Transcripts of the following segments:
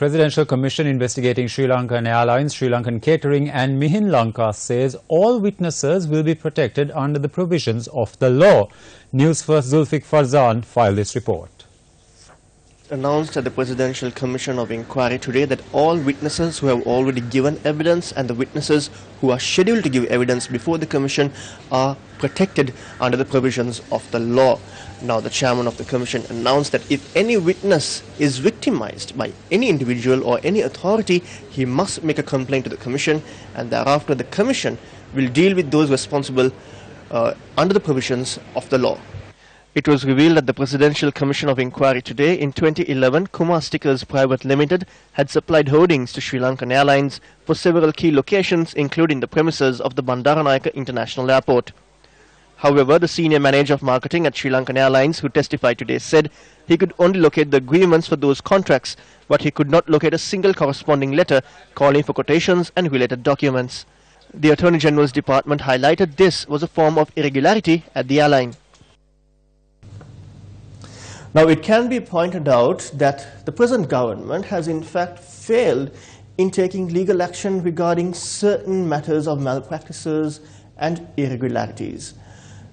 Presidential Commission investigating Sri Lankan Airlines, Sri Lankan Catering and Mihin Lanka says all witnesses will be protected under the provisions of the law. Newsfirst Zulfiq Farzan filed this report. Announced at the Presidential Commission of Inquiry today that all witnesses who have already given evidence and the witnesses who are scheduled to give evidence before the Commission are protected under the provisions of the law. Now, the chairman of the Commission announced that if any witness is victimized by any individual or any authority, he must make a complaint to the Commission, and thereafter the Commission will deal with those responsible under the provisions of the law. It was revealed at the Presidential Commission of Inquiry today in 2011, Kumar Stickers Private Limited had supplied hoardings to Sri Lankan Airlines for several key locations, including the premises of the Bandaranaike International Airport. However, the senior manager of marketing at Sri Lankan Airlines, who testified today, said he could only locate the agreements for those contracts, but he could not locate a single corresponding letter calling for quotations and related documents. The Attorney General's Department highlighted this was a form of irregularity at the airline. Now, it can be pointed out that the present government has in fact failed in taking legal action regarding certain matters of malpractices and irregularities.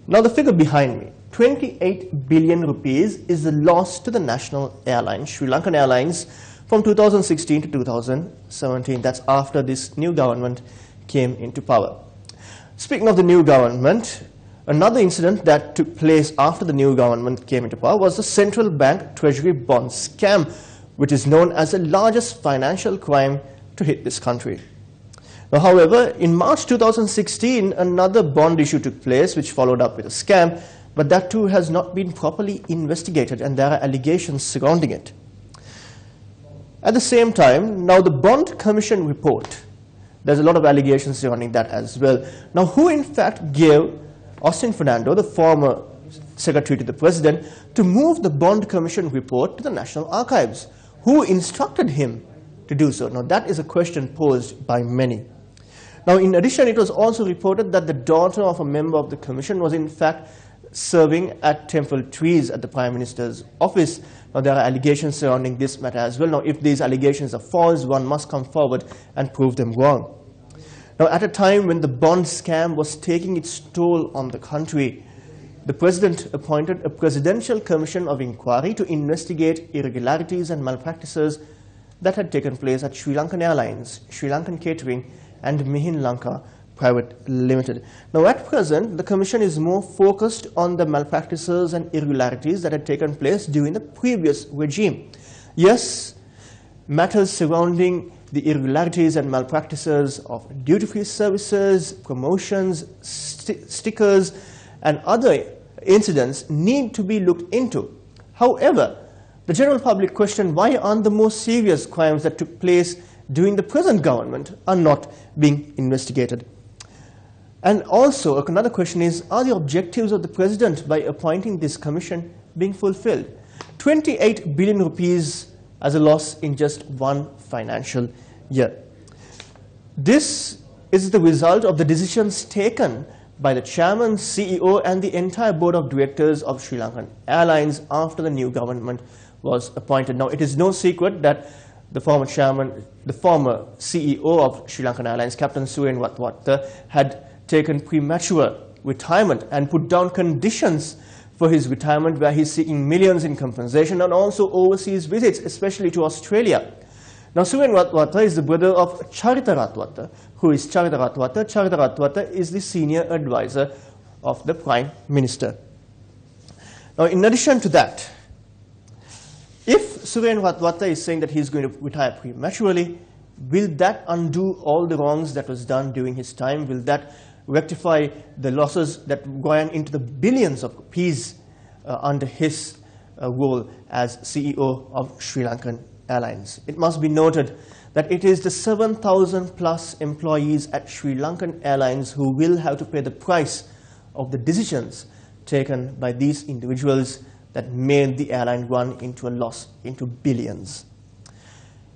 Now, the figure behind me, 28 billion rupees is the loss to the national airline, Sri Lankan Airlines, from 2016 to 2017. That's after this new government came into power. Speaking of the new government, another incident that took place after the new government came into power was the central bank treasury bond scam, which is known as the largest financial crime to hit this country. Now, however, in March 2016, another bond issue took place which followed up with a scam, but that too has not been properly investigated and there are allegations surrounding it. At the same time, now the Bond Commission report, there's a lot of allegations surrounding that as well. Now, who in fact gave Austin Fernando, the former secretary to the president, to move the Bond Commission report to the National Archives? Who instructed him to do so? Now, that is a question posed by many. Now, in addition, it was also reported that the daughter of a member of the commission was in fact serving at Temple Trees at the Prime Minister's office. Now, there are allegations surrounding this matter as well. Now, if these allegations are false, one must come forward and prove them wrong. Now, at a time when the bond scam was taking its toll on the country, the President appointed a Presidential Commission of Inquiry to investigate irregularities and malpractices that had taken place at Sri Lankan Airlines, Sri Lankan Catering and Mihin Lanka Private Limited. Now, at present, the Commission is more focused on the malpractices and irregularities that had taken place during the previous regime. Yes, matters surrounding the irregularities and malpractices of duty-free services, promotions, stickers, and other incidents need to be looked into. However, the general public question why aren't the more serious crimes that took place during the present government are not being investigated. And also, another question is, are the objectives of the President by appointing this commission being fulfilled? 28 billion rupees as a loss in just one financial year. This is the result of the decisions taken by the chairman, CEO, and the entire board of directors of Sri Lankan Airlines after the new government was appointed. Now, it is no secret that the former chairman, the former CEO of Sri Lankan Airlines, Captain Suren Watwatta, had taken premature retirement and put down conditions for his retirement where he's seeking millions in compensation and also overseas visits, especially to Australia. Now, Suren Watwatta is the brother of Charita Ratwatta. Who is Charita Ratwatta? Charita Ratwatta is the senior advisor of the Prime Minister. Now, in addition to that, if Suren Ratwatta is saying that he's going to retire prematurely, will that undo all the wrongs that was done during his time? Will that rectify the losses that went into the billions of rupees under his role as CEO of Sri Lankan Airlines? It must be noted that it is the 7,000 plus employees at Sri Lankan Airlines who will have to pay the price of the decisions taken by these individuals that made the airline run into a loss into billions.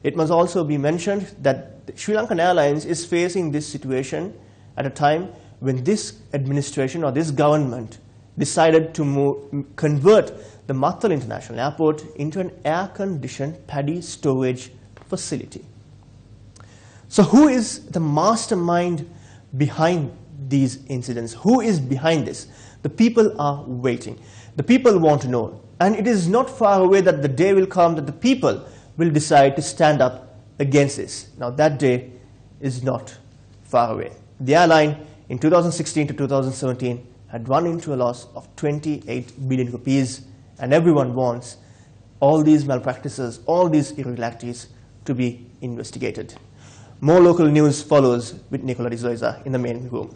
It must also be mentioned that Sri Lankan Airlines is facing this situation at a time when this administration or this government decided to convert the Mattal International Airport into an air-conditioned paddy storage facility. So who is the mastermind behind these incidents? Who is behind this? The people are waiting. The people want to know. And it is not far away that the day will come that the people will decide to stand up against this. Now that day is not far away. The airline in 2016 to 2017 had run into a loss of 28 billion rupees, and everyone wants all these malpractices, all these irregularities to be investigated. More local news follows with Nicola D'Souza in the main room.